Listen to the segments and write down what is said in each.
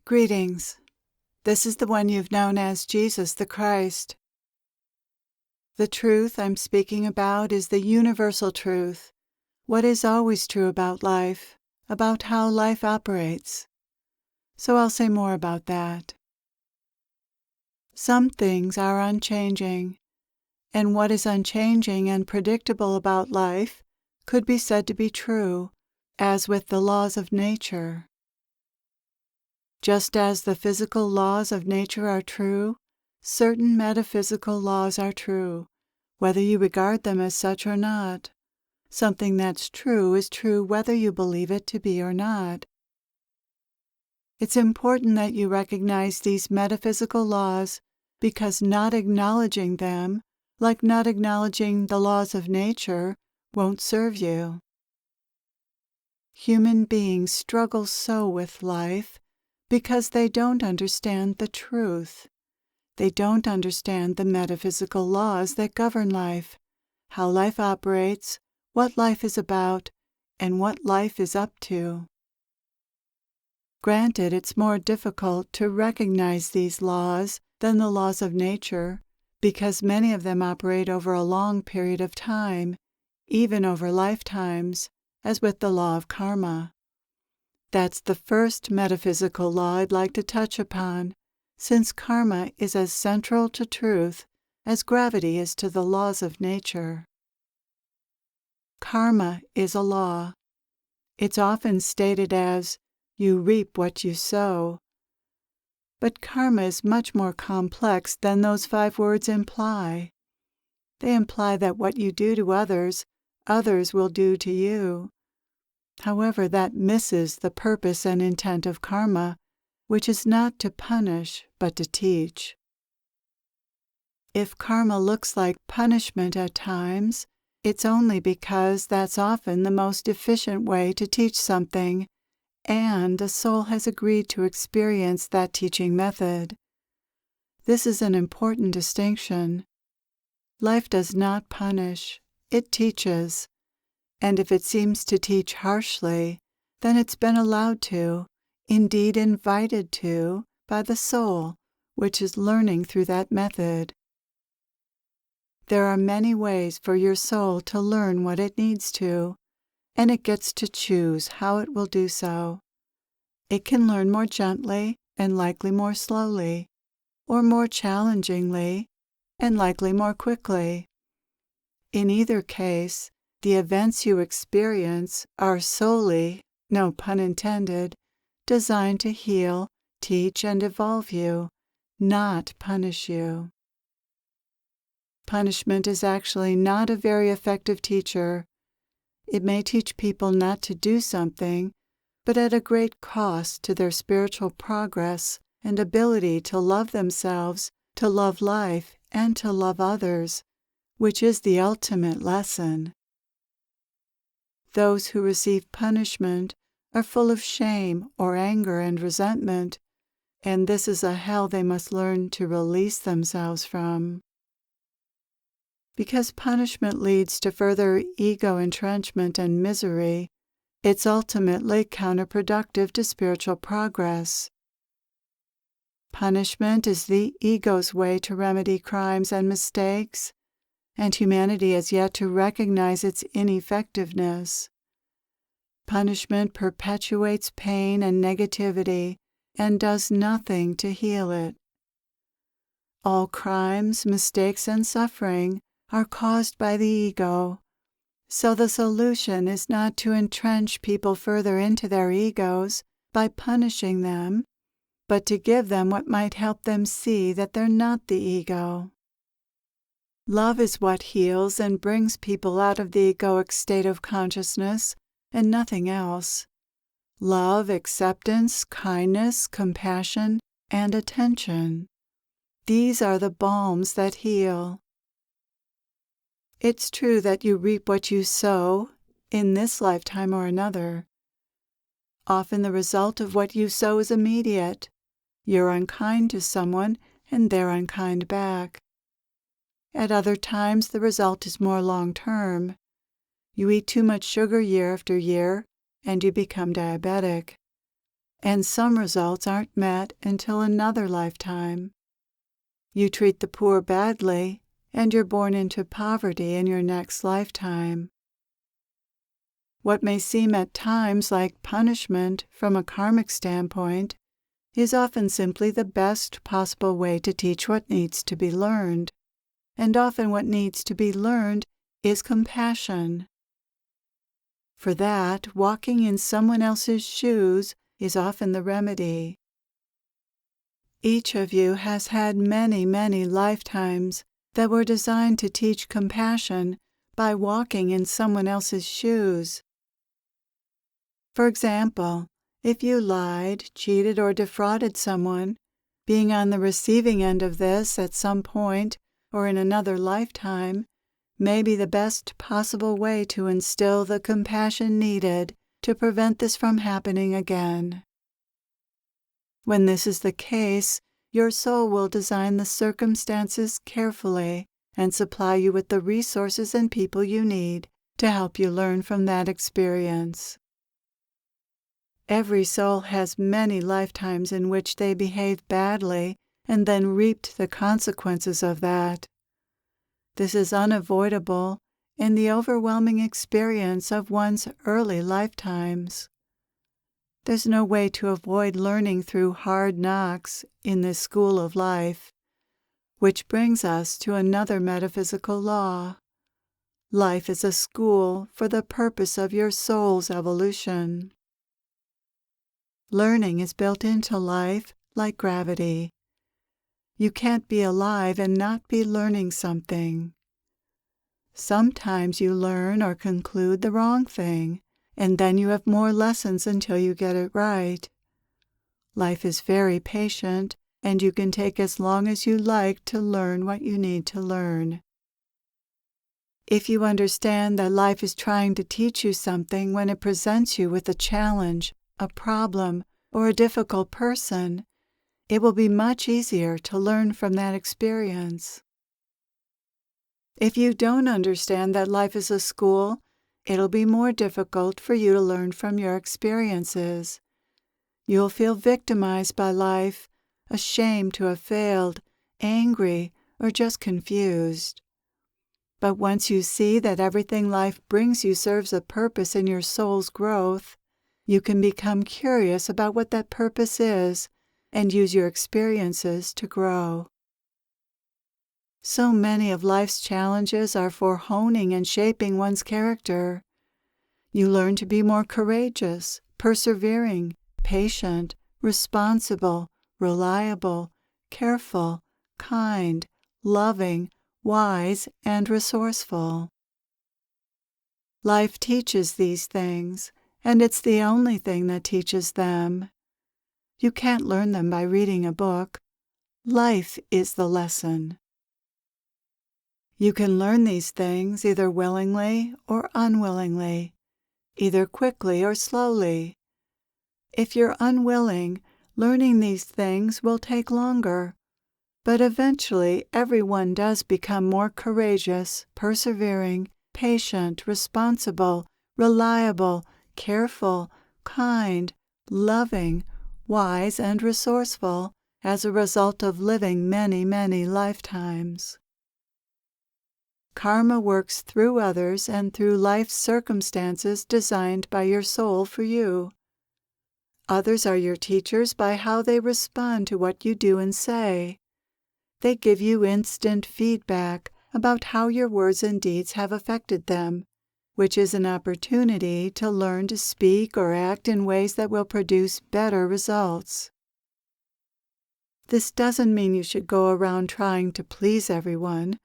Greetings. This is the one you've known as Jesus the Christ. The truth I'm speaking about is the universal truth, what is always true about life, about how life operates. So I'll say more about that. Some things are unchanging, and what is unchanging and predictable about life could be said to be true, as with the laws of nature. Just as the physical laws of nature are true, certain metaphysical laws are true, whether you regard them as such or not. Something that's true is true whether you believe it to be or not. It's important that you recognize these metaphysical laws because not acknowledging them, like not acknowledging the laws of nature, won't serve you. Human beings struggle so with life because they don't understand the truth. They don't understand the metaphysical laws that govern life, how life operates, what life is about, and what life is up to. Granted, it's more difficult to recognize these laws than the laws of nature, because many of them operate over a long period of time, even over lifetimes, as with the law of karma. That's the first metaphysical law I'd like to touch upon, since karma is as central to truth as gravity is to the laws of nature. Karma is a law. It's often stated as, you reap what you sow. But karma is much more complex than those 5 words imply. They imply that what you do to others, others will do to you. However, that misses the purpose and intent of karma, which is not to punish, but to teach. If karma looks like punishment at times, it's only because that's often the most efficient way to teach something, and a soul has agreed to experience that teaching method. This is an important distinction. Life does not punish, it teaches. And if it seems to teach harshly, then it's been allowed to, indeed invited to, by the soul, which is learning through that method. There are many ways for your soul to learn what it needs to, and it gets to choose how it will do so. It can learn more gently and likely more slowly, or more challengingly and likely more quickly. In either case, the events you experience are solely, no pun intended, designed to heal, teach, and evolve you, not punish you. Punishment is actually not a very effective teacher. It may teach people not to do something, but at a great cost to their spiritual progress and ability to love themselves, to love life, and to love others, which is the ultimate lesson. Those who receive punishment are full of shame or anger and resentment, and this is a hell they must learn to release themselves from. Because punishment leads to further ego entrenchment and misery, it's ultimately counterproductive to spiritual progress. Punishment is the ego's way to remedy crimes and mistakes, and humanity has yet to recognize its ineffectiveness. Punishment perpetuates pain and negativity and does nothing to heal it. All crimes, mistakes, and suffering are caused by the ego, so the solution is not to entrench people further into their egos by punishing them, but to give them what might help them see that they're not the ego. Love is what heals and brings people out of the egoic state of consciousness, and nothing else. Love, acceptance, kindness, compassion, and attention. These are the balms that heal. It's true that you reap what you sow, in this lifetime or another. Often the result of what you sow is immediate. You're unkind to someone, and they're unkind back. At other times, the result is more long-term. You eat too much sugar year after year, and you become diabetic. and some results aren't met until another lifetime. You treat the poor badly, and you're born into poverty in your next lifetime. What may seem at times like punishment from a karmic standpoint is often simply the best possible way to teach what needs to be learned, and often what needs to be learned is compassion. For that, walking in someone else's shoes is often the remedy. Each of you has had many, many lifetimes that were designed to teach compassion by walking in someone else's shoes. For example, if you lied, cheated, or defrauded someone, being on the receiving end of this at some point or in another lifetime may be the best possible way to instill the compassion needed to prevent this from happening again. When this is the case, your soul will design the circumstances carefully and supply you with the resources and people you need to help you learn from that experience. Every soul has many lifetimes in which they behaved badly and then reaped the consequences of that. This is unavoidable in the overwhelming experience of one's early lifetimes. There's no way to avoid learning through hard knocks in this school of life, which brings us to another metaphysical law. Life is a school for the purpose of your soul's evolution. Learning is built into life like gravity. You can't be alive and not be learning something. Sometimes you learn or conclude the wrong thing, and then you have more lessons until you get it right. Life is very patient, and you can take as long as you like to learn what you need to learn. If you understand that life is trying to teach you something when it presents you with a challenge, a problem, or a difficult person, it will be much easier to learn from that experience. If you don't understand that life is a school, it'll be more difficult for you to learn from your experiences. You'll feel victimized by life, ashamed to have failed, angry, or just confused. But once you see that everything life brings you serves a purpose in your soul's growth, you can become curious about what that purpose is and use your experiences to grow. So many of life's challenges are for honing and shaping one's character. You learn to be more courageous, persevering, patient, responsible, reliable, careful, kind, loving, wise, and resourceful. Life teaches these things, and it's the only thing that teaches them. You can't learn them by reading a book. Life is the lesson. You can learn these things either willingly or unwillingly, either quickly or slowly. If you're unwilling, learning these things will take longer, but eventually everyone does become more courageous, persevering, patient, responsible, reliable, careful, kind, loving, wise, and resourceful as a result of living many, many lifetimes. Karma works through others and through life's circumstances designed by your soul for you. Others are your teachers by how they respond to what you do and say. They give you instant feedback about how your words and deeds have affected them, which is an opportunity to learn to speak or act in ways that will produce better results. This doesn't mean you should go around trying to please everyone,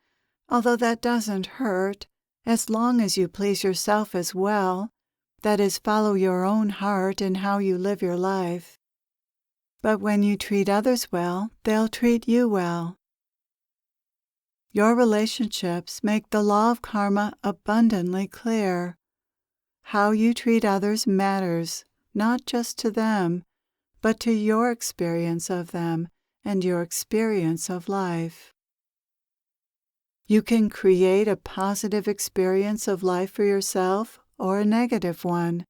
although that doesn't hurt, as long as you please yourself as well, that is, follow your own heart in how you live your life. But when you treat others well, they'll treat you well. Your relationships make the law of karma abundantly clear. How you treat others matters, not just to them, but to your experience of them and your experience of life. You can create a positive experience of life for yourself or a negative one.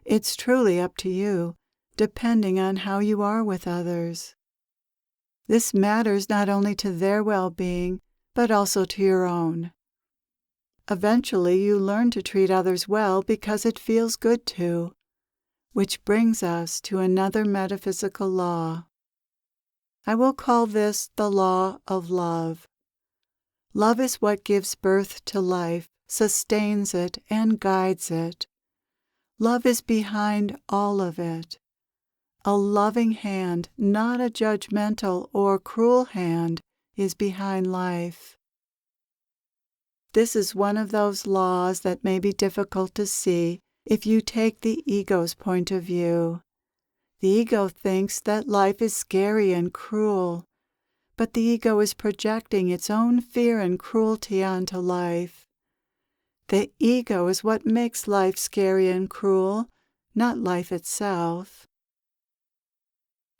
It's truly up to you, depending on how you are with others. This matters not only to their well-being, but also to your own. Eventually, you learn to treat others well because it feels good to, which brings us to another metaphysical law. I will call this the law of love. Love is what gives birth to life, sustains it, and guides it. Love is behind all of it. A loving hand, not a judgmental or cruel hand, is behind life. This is one of those laws that may be difficult to see if you take the ego's point of view. The ego thinks that life is scary and cruel, but the ego is projecting its own fear and cruelty onto life. The ego is what makes life scary and cruel, not life itself.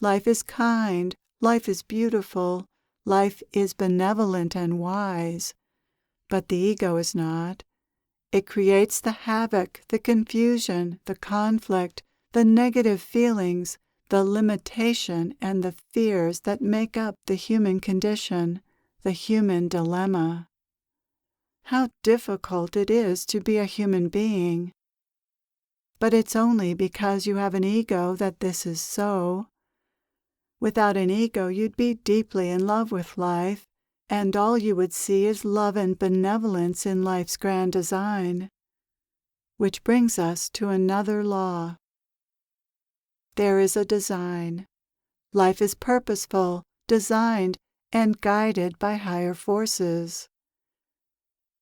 Life is kind, life is beautiful, life is benevolent and wise, but the ego is not. It creates the havoc, the confusion, the conflict, the negative feelings, the limitation, and the fears that make up the human condition, the human dilemma. How difficult it is to be a human being. But it's only because you have an ego that this is so. Without an ego, you'd be deeply in love with life, and all you would see is love and benevolence in life's grand design. Which brings us to another law. There is a design. Life is purposeful, designed, and guided by higher forces.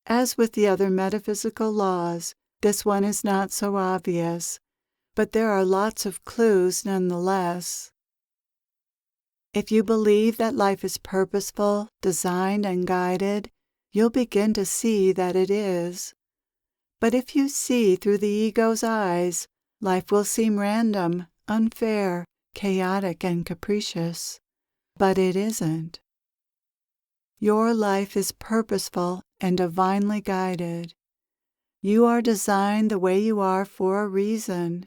As with the other metaphysical laws, this one is not so obvious, but there are lots of clues nonetheless. If you believe that life is purposeful, designed, and guided, you'll begin to see that it is. But if you see through the ego's eyes, life will seem random, unfair, chaotic, and capricious. But it isn't. Your life is purposeful and divinely guided. You are designed the way you are for a reason.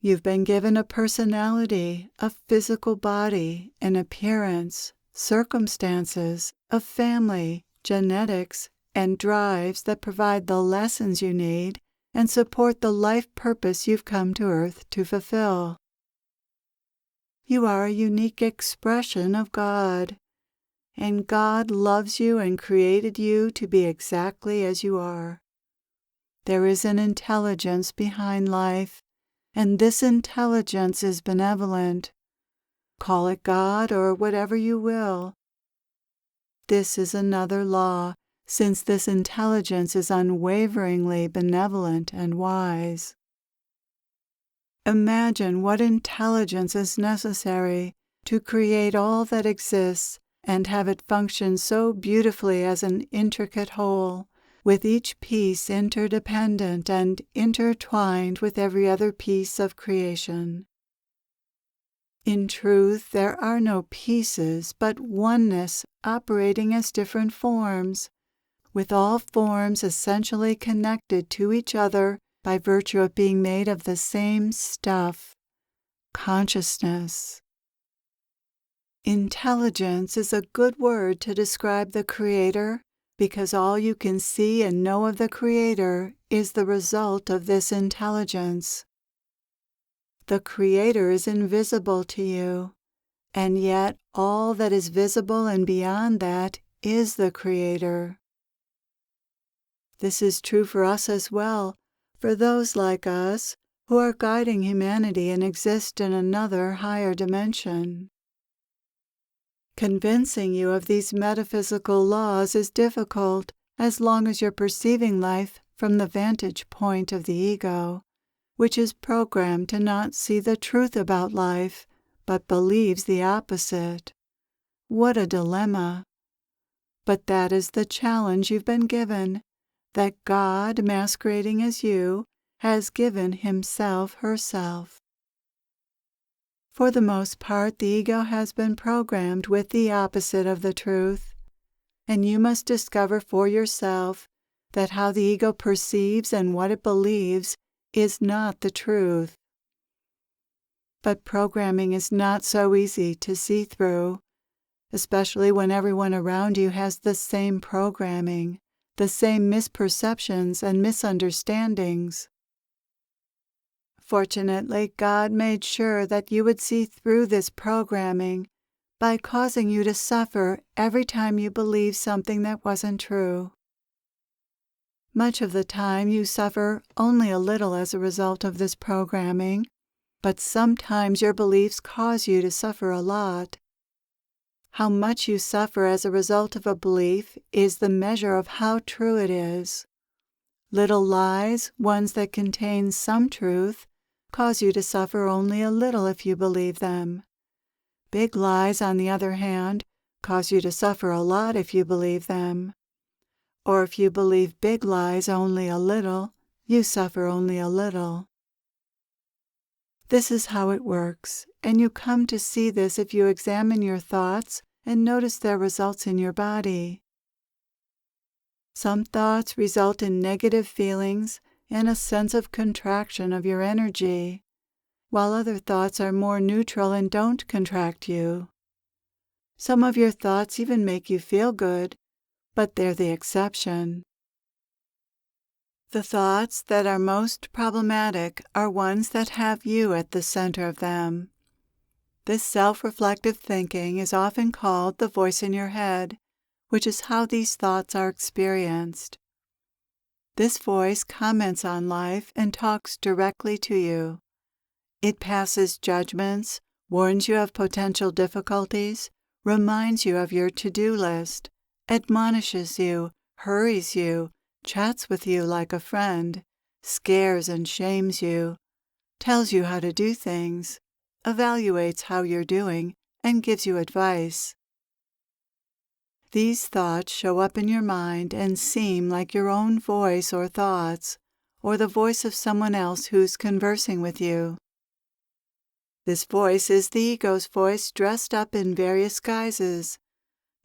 You've been given a personality, a physical body, an appearance, circumstances, a family, genetics, and drives that provide the lessons you need and support the life purpose you've come to Earth to fulfill. You are a unique expression of God, and God loves you and created you to be exactly as you are. There is an intelligence behind life, and this intelligence is benevolent. Call it God or whatever you will. This is another law, since this intelligence is unwaveringly benevolent and wise. Imagine what intelligence is necessary to create all that exists and have it function so beautifully as an intricate whole, with each piece interdependent and intertwined with every other piece of creation. In truth, there are no pieces, but oneness operating as different forms, with all forms essentially connected to each other by virtue of being made of the same stuff, consciousness. Intelligence is a good word to describe the Creator, because all you can see and know of the Creator is the result of this intelligence. The Creator is invisible to you, and yet all that is visible and beyond that is the Creator. This is true for us as well, for those like us who are guiding humanity and exist in another higher dimension. Convincing you of these metaphysical laws is difficult as long as you're perceiving life from the vantage point of the ego, which is programmed to not see the truth about life, but believes the opposite. What a dilemma! But that is the challenge you've been given, that God, masquerading as you, has given Himself herself. For the most part, the ego has been programmed with the opposite of the truth, and you must discover for yourself that how the ego perceives and what it believes is not the truth. But programming is not so easy to see through, especially when everyone around you has the same programming, the same misperceptions and misunderstandings. Fortunately, God made sure that you would see through this programming by causing you to suffer every time you believe something that wasn't true. Much of the time you suffer only a little as a result of this programming, but sometimes your beliefs cause you to suffer a lot. How much you suffer as a result of a belief is the measure of how true it is. Little lies, ones that contain some truth, cause you to suffer only a little if you believe them. Big lies, on the other hand, cause you to suffer a lot if you believe them. Or if you believe big lies only a little, you suffer only a little. This is how it works, and you come to see this if you examine your thoughts and notice their results in your body. Some thoughts result in negative feelings and a sense of contraction of your energy, while other thoughts are more neutral and don't contract you. Some of your thoughts even make you feel good, but they're the exception. The thoughts that are most problematic are ones that have you at the center of them. This self-reflective thinking is often called the voice in your head, which is how these thoughts are experienced. This voice comments on life and talks directly to you. It passes judgments, warns you of potential difficulties, reminds you of your to-do list, admonishes you, hurries you, chats with you like a friend, scares and shames you, tells you how to do things, evaluates how you're doing, and gives you advice. These thoughts show up in your mind and seem like your own voice or thoughts, or the voice of someone else who's conversing with you. This voice is the ego's voice dressed up in various guises,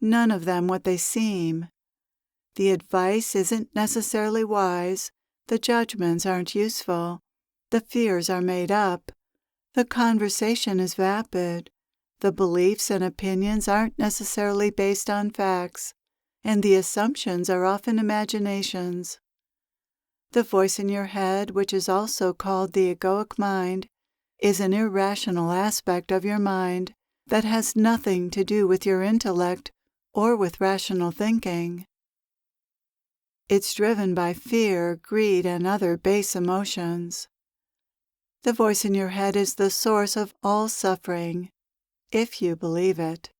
none of them what they seem. The advice isn't necessarily wise, the judgments aren't useful, the fears are made up, the conversation is vapid, the beliefs and opinions aren't necessarily based on facts, and the assumptions are often imaginations. The voice in your head, which is also called the egoic mind, is an irrational aspect of your mind that has nothing to do with your intellect or with rational thinking. It's driven by fear, greed, and other base emotions. The voice in your head is the source of all suffering, if you believe it.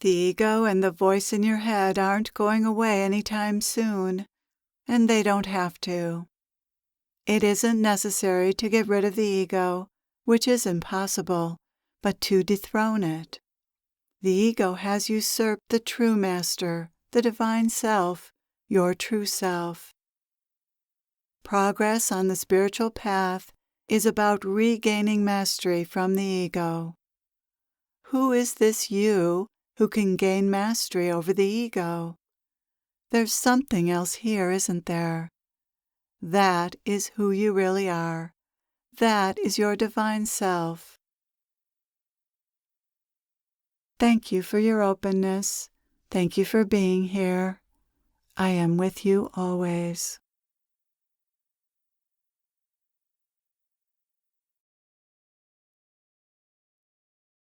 The ego and the voice in your head aren't going away anytime soon, and they don't have to. It isn't necessary to get rid of the ego, which is impossible, but to dethrone it. The ego has usurped the true master, the divine self, your true self. Progress on the spiritual path is about regaining mastery from the ego. Who is this you who can gain mastery over the ego? There's something else here, isn't there? That is who you really are. That is your divine self. Thank you for your openness. Thank you for being here. I am with you always.